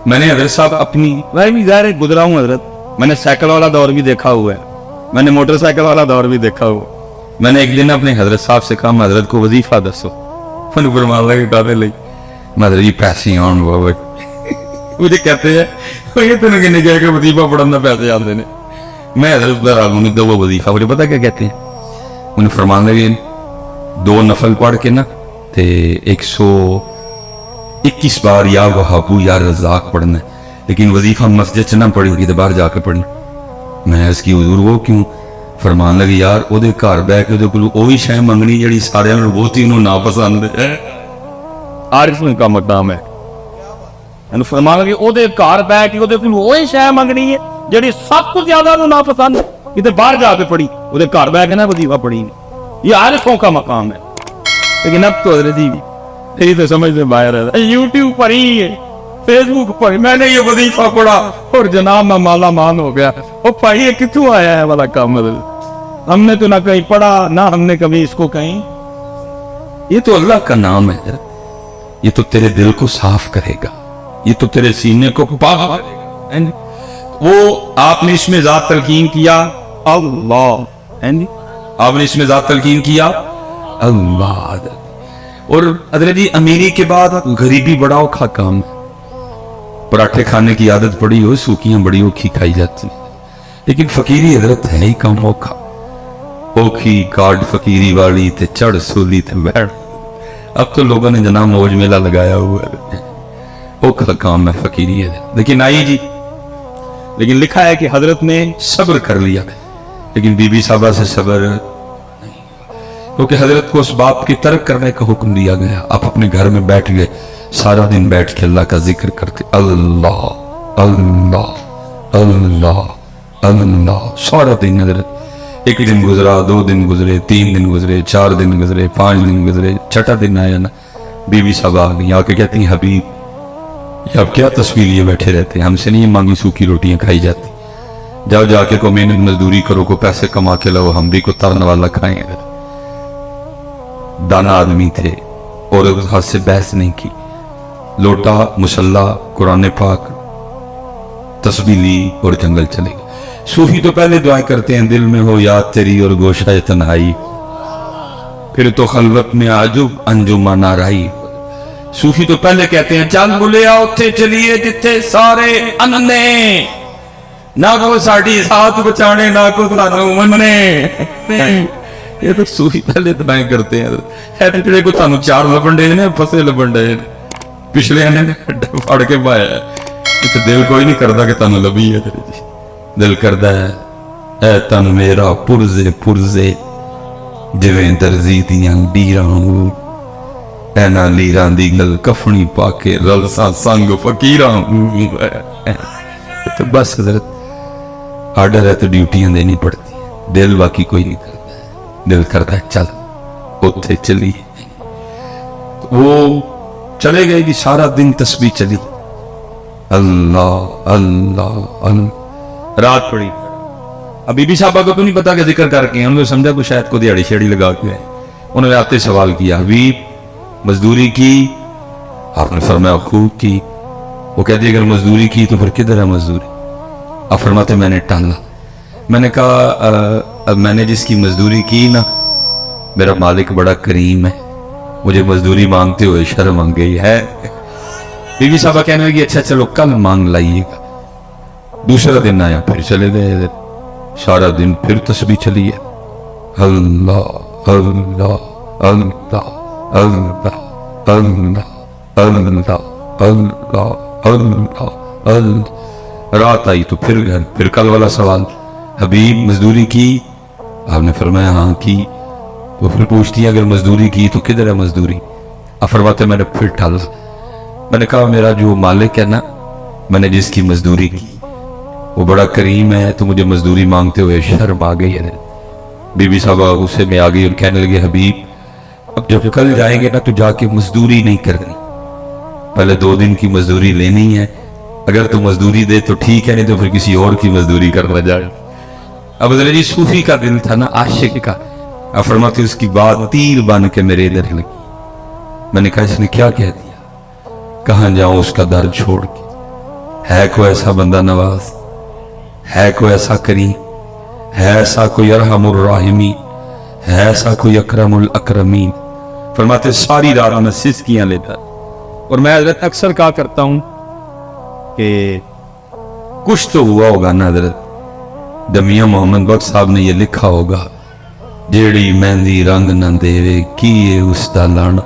میں نے حضرت صاحب اپنی میں بھی ظاہر گزرا ہوں حضرت, میں نے سائیکل والا دور بھی دیکھا ہوا ہے, میں نے موٹر سائیکل والا دور بھی دیکھا ہوا. میں نے ایک دن اپنے حضرت صاحب سے کہا حضرت کو وظیفہ دسو, انہوں نے فرمایا کہ کہتے لئی میں حضرت جی پیسے آن مجھے کہتے ہیں یہ تینوں کہنے گیا کہ وظیفہ پڑھن دا پیسے آتے ہیں. میں حضرت نے دو وظیفہ مجھے پتا کیا کہتے ہیں, انہیں فرمان لگے 2 نفل پڑھ کے نا تے 121 بار یا وہابو یا رزاق پڑھنا ہے, لیکن وظیفہ مسجد نہ پڑھی ہوگی تو باہر جا کے پڑھنا. میں اس کی حضور وہ کیوں؟ فرمان لگے یار وہ گھر بہ کے وہی شے منگنی جڑی سارے بہت ہی ناپسند ہے. عارف کا مقام ہے. فرمان لگے وہ گھر بہ کے وہی شے منگنی ہے جڑی سب کو زیادہ ناپسند ہے, ادھر باہر جا کے پڑھی, وہ گھر بہ کے نا وظیفہ پڑھی. یہ عارفوں کا مقام ہے. لیکن اب تو حضرت جی یہی تو سمجھ سے باہر ہے, یوٹیوب پر ہی ہے, فیس بک پر میں نے یہ وظیفہ پڑھا اور جناب میں مالا مان ہو گیا. وہ بھائی یہ کتوں آیا ہے والا کام؟ ہم نے تو نہ کہیں پڑھا نہ ہم نے کبھی اس کو کہیں. یہ تو اللہ کا نام ہے, یہ تو تیرے دل کو صاف کرے گا, یہ تو تیرے سینے کو پاک کرے گا. وہ آپ نے اس میں ذات تلقین کیا اللہ, آپ نے اس میں ذات تلقین کیا اللہ. اور حضرت جی امیری کے بعد غریبی بڑا اوکھا کام ہے. پراٹھے کھانے کی عادت پڑی ہو, سوکیاں بڑی اوکھی کھائی جاتی, لیکن فقیری حضرت ہے ہی کام اوکھا. اوکھی کارڈ فقیری والی تے چڑھ سولی تے بیٹھ. اب تو لوگوں نے جناب موج میلہ لگایا ہوا ہے, اوکھا کام ہے فقیری ہے. لیکن آئی جی, لیکن لکھا ہے کہ حضرت نے صبر کر لیا, لیکن بی بی صاحبہ سے صبر نہیں, کیونکہ حضرت کو اس باپ کی ترک کرنے کا حکم دیا گیا. آپ اپنے گھر میں بیٹھ گئے, سارا دن بیٹھ کے اللہ کا ذکر کرتے, اللہ اللہ اللہ اللہ سارا دن. حضرت ایک دن گزرا, 2 دن گزرے, 3 دن گزرے, 4 دن گزرے, 5 دن گزرے, 6واں دن آیا نا, بی بی صاحبہ آ گئی, آ کے کہتی ہیں حبیب یہ آپ کیا تصویر لیے بیٹھے رہتے ہیں, ہم سے نہیں مانگی سوکھی روٹیاں کھائی جاتی, جاؤ جا کے کو محنت مزدوری کرو, کو پیسے کما کے لاؤ, ہم بھی کو ترن والا کھائیں. دانا آدمی تھے اور ہاتھ سے بحث نہیں کی, لوٹا مصلح قرآن پاک تسبیح لی اور جنگل چلے گئے. صوفی تو پہلے دعائیں کرتے ہیں دل میں ہو یاد تیری اور گوشہ تنہائی, پھر تو خلوت میں عجب انجمہ نارائی. صوفی تو پہلے کہتے ہیں چل بلیا اتھے چلیے جتھے سارے اننے, نہ کو ساڑھی ساتھ بچانے نہ کو سانو مننے. یہ تو صوفی پہلے دعائیں کرتے ہیں. ایڈے کو تانوں 4 لبن دے نے پھسے لبن دے پچھلے نے پھڑ کے پایا ہے. تو دل کوئی نہیں کرتا کہ تانوں لبھی ہے, دل کرتا ہے اے تن میرا پرزے پرزے جویں درزی دیاں ڈیراں, اے نا لیراں دی گل کفنی پا کے رلساں سنگ فقیراں. تو بس حضرت آرڈر ہے تو ڈیوٹیاں دینی پڑتی ہیں, دل باقی کوئی نہیں کرتا. دل کرتا ہے چل اتھے چلی. وہ چلے گئے کہ سارا دن تسبیح چلی, اللہ اللہ اللہ. رات پڑی, اب بی بی صاحبہ کو تو نہیں پتا کہ ذکر کر کے, انہوں نے سمجھا کہ شاید کو دیہڑی شیڑی لگا کے ہے. انہوں نے آتے سوال کیا حبیب مزدوری کی؟ آپ نے فرمایا خوب کی. وہ کہتی اگر مزدوری کی تو پھر کدھر ہے مزدوری؟ آپ فرماتے میں نے ٹالا. میں نے کہا میں نے جس کی مزدوری کی نا میرا مالک بڑا کریم ہے, مجھے مزدوری مانگتے ہوئے شرم آ گئی ہے. بی بی صاحبہ کہنے لگی اچھا چلو کل مانگ لائیے گا. دوسرا دن آیا, پھر چلے گئے, سارا دن پھر تسبیح چلی ہے, اللہ اللہ اللہ اللہ اللہ اللہ اللہ اللہ اللہ. رات آئی تو پھر کل والا سوال حبیب مزدوری کی؟ آپ نے فرمایا ہاں کی. وہ پھر پوچھتی ہے اگر مزدوری کی تو کدھر ہے مزدوری؟ آپ فرماتے میں نے پھر ٹھالا. میں نے کہا میرا جو مالک ہے نا, میں نے جس کی مزدوری کی وہ بڑا کریم ہے, تو مجھے مزدوری مانگتے ہوئے شرم آ گئی ہے. بی بی صاحبہ غصے میں آ گئی اور کہنے لگے حبیب اب جب کل جائیں گے نا تو جا کے مزدوری نہیں کرنی, پہلے 2 دن کی مزدوری لینی ہے. اگر تو مزدوری دے تو ٹھیک ہے, نہیں تو پھر کسی اور کی مزدوری کرنا جائے. اب حضرت جی صوفی کا دل تھا نا, عاشق کا. اب فرماتے اس کی بات تیر بن کے میرے ادھر لگی. میں نے کہا اس نے کیا کہہ دیا؟ کہاں جاؤں اس کا در چھوڑ کے, ہے کوئی ایسا بندہ نواز, ہے کوئی ایسا کریم, ہے ایسا کوئی ارحم الراحمین, ہے ایسا کوئی اکرم الاکرمین. فرماتے ساری رات میں سسکیاں لیتا. اور میں حضرت اکثر کہا کرتا ہوں کہ کچھ تو ہوا ہوگا نا حضرت میاں محمد بخش صاحب نے یہ لکھا ہوگا, جیڑی مہندی رنگ نہ دیوے کیے اس دا لانا.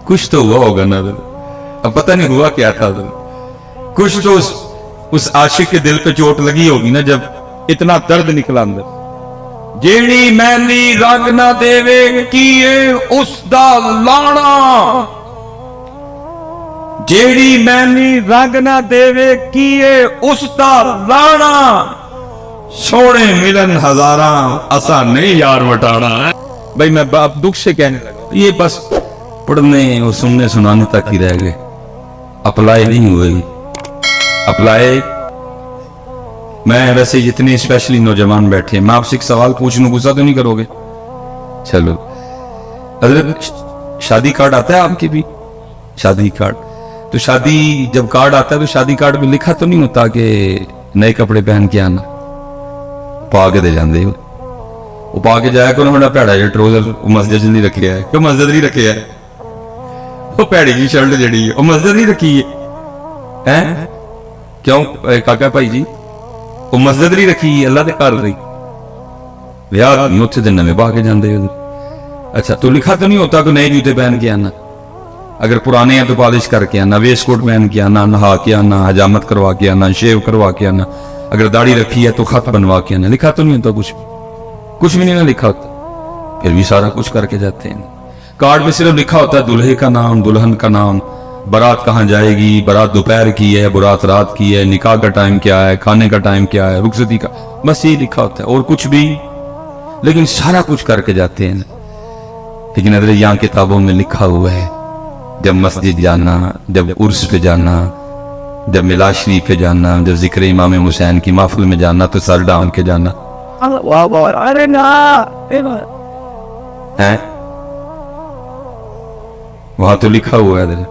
کچھ تو ہوا ہوگا نا حضرت. اب پتہ نہیں ہوا کیا تھا حضرت. کچھ تو اس عاشق کے دل پہ چوٹ لگی ہوگی نا جب اتنا درد نکلا اندر. جیڑی مہندی رنگ نہ دیوے کیے اس دا لانا, جیڑی مہندی رنگ نہ دیوے کیے اس دا لانا, سونے ملن ہزاراں اسا نہیں یار وٹانا. بھائی میں دکھ سے کہنے لگا, یہ بس پڑھنے اور سننے سنانے تک ہی رہ گئے, اپلائی نہیں ہوئی. اپلائی میں ویسے جتنے اسپیشلی نوجوان بیٹھے ہیں, میں آپ سے ایک سوال پوچھ لوں, غصہ تو نہیں کرو گے؟ چلو حضرت, شادی کارڈ آتا ہے آپ کے بھی؟ شادی کارڈ تو شادی جب کارڈ آتا ہے تو شادی کارڈ میں لکھا تو نہیں ہوتا کہ نئے کپڑے پہن کے آنا؟ پا کے دے جاندے ہو, وہ پا کے جایا کرو بڑا پیڑا جا ٹروزر مسجد نہیں رکھیا ہے. کیوں مسجد نہیں رکھیا ہے؟ وہ پیڑی جی شرٹ جڑی ہے وہ مسجد نہیں رکھی ہے. کیوں کاکا بھائی جی وہ مسجد نہیں رکھی, اللہ دے گھر رہی ویاہ نہیں اتنے دن میں پا کے جاندے. اچھا تو لکھا تو نہیں ہوتا کہ نئے جوتے پہن کے آنا, اگر پرانے ہیں تو پالش کر کے آنا, ویسٹ کوٹ پہن کے آنا, نہا کے آنا, حجامت کروا کے آنا, شیو کروا کے آنا, اگر داڑھی رکھی ہے تو خط بنوا کے آنا. لکھا تو نہیں ہوتا کچھ بھی نہیں نا لکھا ہوتا, پھر بھی سارا کچھ کر کے جاتے ہیں. کارڈ میں صرف لکھا ہوتا ہے دلہے کا نام, دلہن کا نام, بارات کہاں جائے گی, بارات دوپہر کی ہے, بارات رات کی ہے, نکاح کا ٹائم کیا ہے, کھانے کا ٹائم کیا ہے, رخصتی کا, بس یہ لکھا ہوتا ہے اور کچھ بھی. لیکن سارا کچھ کر کے جاتے ہیں. لیکن حضرت یہاں کتابوں میں لکھا ہوا ہے جب مسجد جانا, جب عرس پہ جانا, جب میلاد شریف پہ جانا, جب ذکر امام حسین کی محفل میں جانا تو سر ڈھان کے جانا. وہاں تو لکھا ہوا ہے حضرت,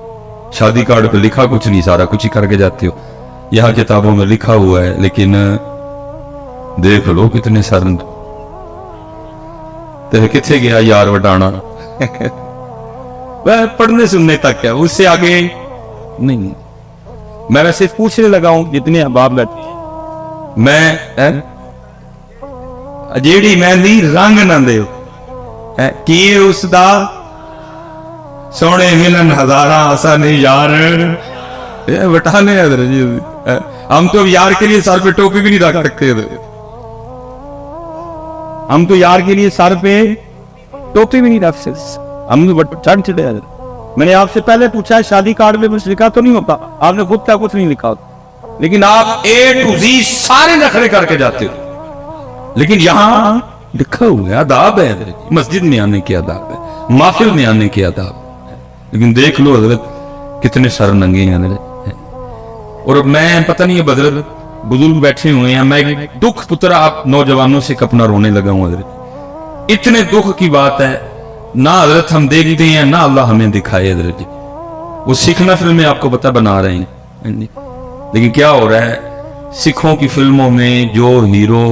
شادی کارڈ پہ لکھا کچھ نہیں, سارا کچھ ہی کر کے جاتے ہو. یہاں کتابوں میں لکھا ہوا ہے لیکن دیکھ لو کتنے سر کتنے گیا یار وٹانا. پڑھنے سننے تک ہے, اس سے آگے نہیں. میں ویسے پوچھنے لگا ہوں جتنے احباب بیٹھے ہیں, میں جیڑی مہندی رنگ نہ دیو کیے اس دا سونے ملن ہزاراں اسا نہیں یار وٹانے. ہم تو یار کے لیے سر پہ ٹوپی بھی نہیں رکھ سکتے, ہم تو یار کے لیے سر پہ ٹوپی بھی نہیں رکھ سکتے, ہم چڑھ چڑے. میں نے آپ سے پہلے پوچھا شادی کارڈ میں کچھ لکھا تو نہیں ہوتا, آپ نے خود کا کچھ نہیں لکھا ہوتا, لیکن آپ اے ٹو زی سارے نخرے کر کے جاتے ہو. لیکن یہاں لکھا ہوا ہے, آداب ہے, مسجد میں آنے کے آداب ہے, محفل میں آنے کے آداب ہے. لیکن دیکھ لو حضرت کتنے سر ننگے ہیں حضرت. اور میں پتہ نہیں ہے حضرت بزرگ بیٹھے ہوئے ہیں, میں دکھ پترا آپ نوجوانوں سے کپنا رونے لگا ہوں حضرت. اتنے دکھ کی بات ہے, نہ حضرت ہم دیکھتے ہیں نہ اللہ ہمیں دکھائے حضرت جی. وہ سیکھنا فلمیں آپ کو پتہ بنا رہے ہیں, لیکن کیا ہو رہا ہے سکھوں کی فلموں میں جو ہیرو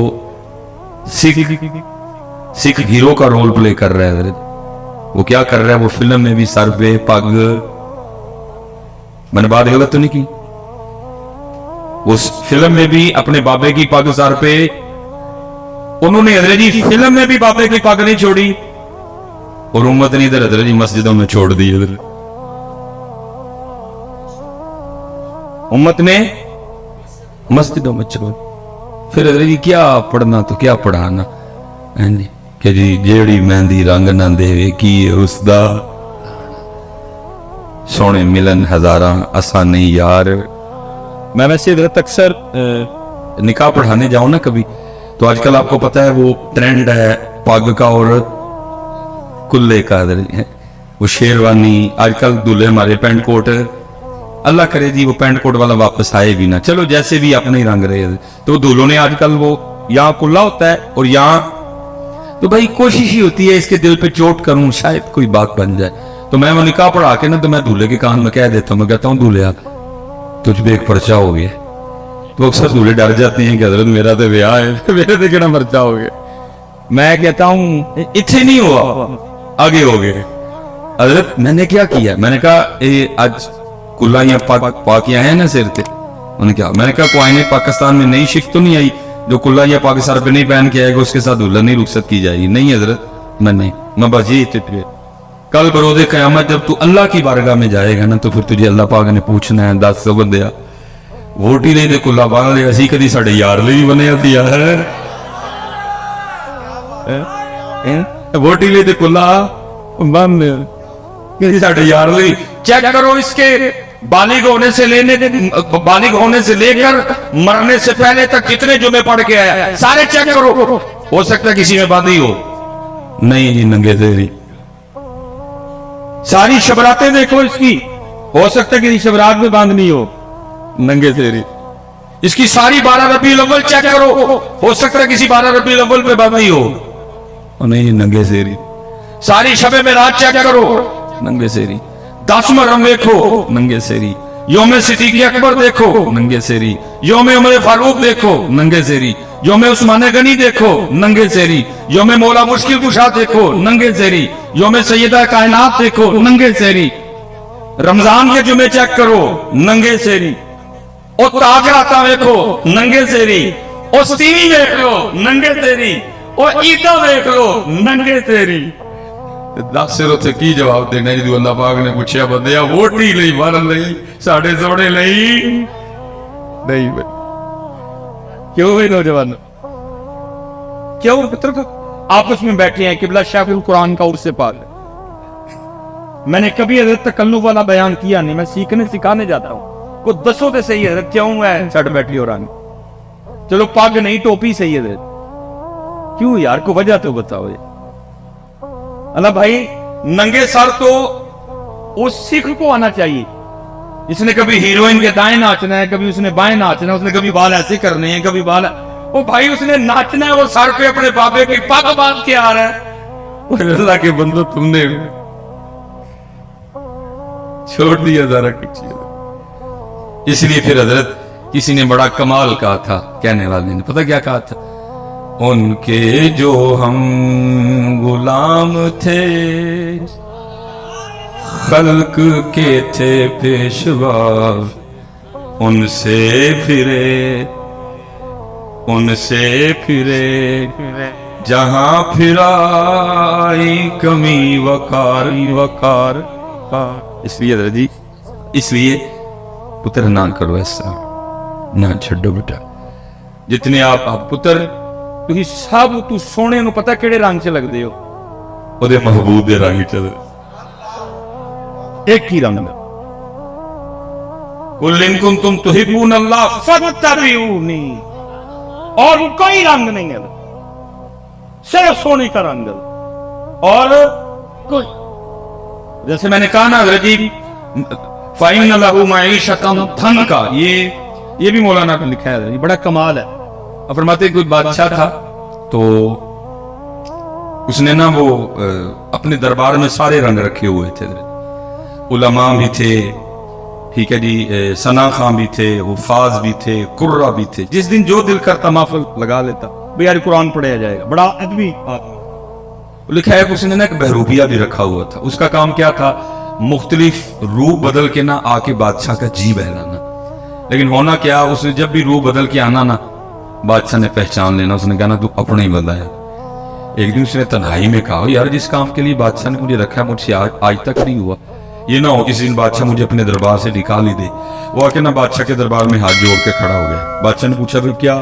سکھ ہیرو کا رول پلے کر رہا ہے حضرت, وہ کیا کر رہا ہے, وہ فلم میں بھی سر پہ پگ, میں نے بات غلط تو نہیں کی, اس فلم میں بھی اپنے بابے کی پگ سر پہ, انہوں نے حضرت جی فلم میں بھی بابے کی پگ نہیں چھوڑی, اور امت نے ادھر حضرت جی مسجدوں میں چھوڑ دی. امت نے مسجدوں میں چھوڑ, پھر حضرت جی کیا پڑھنا تو کیا پڑھانا کہ جی جیڑی مہندی رنگ نہ دے کی اس دا سونے ملن ہزاراں اسا نہیں یار. میں ویسے حضرت اکثر نکاح پڑھانے جاؤں نا کبھی, تو آج کل آپ کو پتا ہے وہ ٹرینڈ ہے پگ کا اور کلے کا, وہ شیروانی. آج کل دلہے ہمارے پینٹ کوٹ, اللہ کرے جی وہ پینٹ کوٹ والا واپس آئے بھی نہ, چلو جیسے بھی اپنے ہی رنگ رہے. تو دلہوں نے آج کل وہ یہاں کلا ہوتا ہے اور یہاں, تو بھائی کوشش ہی ہوتی ہے اس کے دل پہ چوٹ کروں شاید کوئی بات بن جائے. تو میں وہ نکاح پڑھا کے نا تو میں دولہے کے کان میں کہہ دیتا ہوں, میں کہتا ہوں دولہا تجھ پہ ایک پرچہ ہو گیا, تو اکثر دولہے ڈر جاتے ہیں کہ حضرت میرا تو بیاہ ہے، میرے تو کہنا مرچا ہو گیا. میں کہتا ہوں اتنے نہیں ہوا، آگے ہو گئے. حضرت میں نے کیا کیا؟ میں نے کہا آج کلائیاں پاک آئے ہیں نا سر پہ. انہوں نے کہا، میں نے کہا کوئنے پاکستان میں نئی شک تو نہیں آئی جو کلائیاں پاک سر پہ نہیں پہن کے آئے گا اس کے ساتھ دلہن نہیں رخصت کی جائے گی؟ نہیں حضرت میں بس یہ اتنے. کل بروز قیامت جب تو اللہ کی بارگاہ میں جائے گا نا تو پھر تجھے اللہ پاک نے پوچھنا ہے 10 سو بندیا ووٹی لے دے کلا بان لے اسی کدی ساڑھے یار لے بھی بنے دیا ہے ووٹی لے دے کلا بان لے کدی ساڑھے یار لے. چیک کرو اس کے بالغ ہونے سے لے کر مرنے سے پہلے تک کتنے جمعے پڑھ کے آیا سارے چیک کرو. ہو سکتا ہے کسی میں باندھی ہو. نہیں جی ننگے تیری. ساری شبراتیں دیکھو اس کی، ہو سکتا ہے کہ شبرات میں باندھنی ہو. ننگے تیری. اس کی ساری 12 ربیع الاول چیک کرو، ہو سکتا ہے کسی 12 ربیع الاول پہ باندھنی ہو. نہیں ننگے تیری. ساری شب معراج چیک کرو، ننگے تیری. 10 محرم دیکھو، ننگے تیری. یوم صدیق اکبر دیکھو، ننگے تیری. یوم عمر فاروق دیکھو، ننگے تیری. یوم عثمان غنی دیکھو، ننگے تیری. یوم مولا مشکل کشا دیکھو، ننگے تیری. یوم سیدہ کائنات دیکھو، ننگے تیری. رمضان کے جمعے چیک کرو، ننگے تیری. اور تاجراتا دیکھو، ننگے تیری. اور سیوی دیکھ لو، ننگے تیری. اور عیدہ دیکھ لو، ننگے تیری. 10 سر اتنے کی جواب دینا جی اللہ پاک نے پوچھا بندیا ووٹی لئی مارن لئی ساڑھے سوڑے لئی نہیں بھائی. کیوں بھائی نوجوان کیوں پتر آپس میں بیٹھے ہیں قبلہ شیخ القرآن کا عرص پاک. میں نے کبھی حضرت تکلف والا بیان کیا نہیں، میں سکھانے جاتا ہوں. کو دسو تے صحیح حضرت کیوں ہے سٹ بیٹھی اور آنی. چلو پگ نہیں ٹوپی صحیح حضرت کیوں یار کو وجہ تو بتاؤ. اللہ بھائی ننگے سر تو اس سکھ کو آنا چاہیے. اس نے کبھی ہیروئن کے دائیں ناچنا ہے، کبھی اس نے بائیں ناچنا ہے، اس نے کبھی بال ایسے کرنے ہیں کبھی بال. وہ بھائی اس نے ناچنا ہے، وہ سر پہ اپنے بابے کی پگ باندھ کے آ رہا ہے. اللہ کے بندو تم نے چھوڑ دیا ذرا کچھ. اس لیے پھر حضرت کسی نے بڑا کمال کہا تھا، کہنے والے نے پتہ کیا کہا تھا؟ ان کے جو ہم غلام تھے خلق کے تھے پیشوا ان سے پھرے جہاں پھرائی کمی وقار. اس لیے حضرت جی اس لیے پتر نہ کرو ایسا، نہ چھڈو بیٹا. جتنے آپ پتر تھی سب تو سونے نو پتہ کیڑے رنگ سے لگتے ہو؟ وہ دے محبوب دے رنگ چ ایک ہی رنگ. قل ان کنتم تحبون اللہ فاتبعونی. اور کوئی رنگ نہیں ہے، صرف سونے کا رنگ. اور کوئی جیسے میں نے کہا نا حضرت جی فَإِنَّ لَهُ مَعِيشَةً ضَنْكَ، یہ بھی مولانا نے لکھا ہے، یہ بڑا کمال ہے. فرماتے کوئی بادشاہ تھا تو اس نے نا وہ اپنے دربار میں سارے رنگ رکھے ہوئے تھے. علماء بھی تھے، ٹھیک ہے جی، ثنا خان بھی تھے، حفاظ بھی تھے، قرہ بھی تھے. جس دن جو دل کرتا محفل لگا لیتا بھئی یار قرآن پڑھایا جائے گا. بڑا ادبی لکھا ہے کہ اس نے نا ایک بہروپیہ بھی رکھا ہوا تھا. اس کا کام کیا تھا؟ مختلف روح بدل کے نا آ کے بادشاہ کا جی بہلانا. لیکن ہونا کیا، اس نے جب بھی روح بدل کے آنا نا بادشاہ نے پہچان لینا. اس نے کہا نا تو اپنا ہی بندہ ہے. ایک دن اس نے تنہائی میں کہا یار جس کام کے لیے بادشاہ نے مجھے رکھا ہے مجھ سے آج تک نہیں ہوا. یہ نہ ہو کسی دن بادشاہ مجھے اپنے دربار سے نکال ہی دے. وہ آ کے نا بادشاہ کے دربار میں ہاتھ جوڑ کے کھڑا ہو گیا. بادشاہ نے پوچھا پھر کیا؟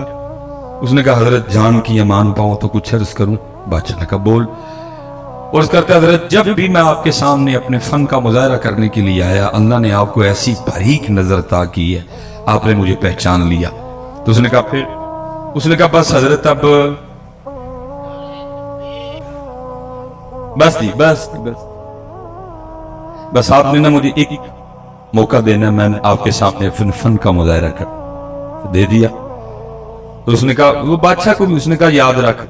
اس نے کہا حضرت جان کی امان پاؤں تو کچھ عرض کروں. بادشاہ نے کہا بول. اور اس کرتے حضرت جب بھی میں آپ کے سامنے اپنے فن کا مظاہرہ کرنے کے لیے آیا اللہ نے آپ کو ایسی باریک نظر عطا کی ہے، آپ نے مجھے پہچان لیا. تو اس نے کہا پھر؟ اس نے کہا بس حضرت اب بس بس آپ نے نا مجھے ایک موقع دینا، میں نے آپ کے سامنے فن کا مظاہرہ کر دے دیا. تو اس نے کہا وہ بادشاہ کو بھی اس نے کہا یاد رکھ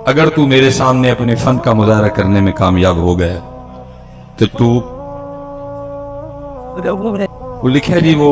اگر تو میرے سامنے اپنے فن کا مظاہرہ کرنے میں کامیاب ہو گیا تو لکھا جی وہ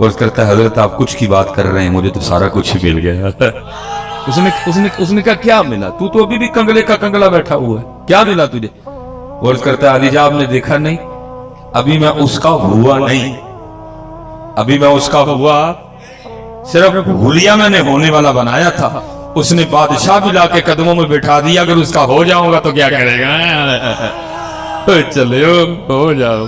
اور کرتا ہے حضرت آپ کچھ کی بات کر رہے ہیں, مجھے تو سارا کچھ ہی مل گیا. اس نے کہا کیا ملا؟ تو ابھی بھی کنگلے کا کنگلا بیٹھا ہوا ہے, کیا ملا تجھے؟ اور کرتا ہے علی جان آپ نے دیکھا نہیں, ابھی میں اس کا ہوا نہیں, ابھی میں اس کا ہوا صرف حلیہ میں نے ہونے والا بنایا تھا. اس نے بادشاہ بھی لا کے قدموں میں بٹھا دیا, اگر اس کا ہو جاؤں گا تو کیا کرے گا؟ چلے ہو جاؤ, ہو جاؤ.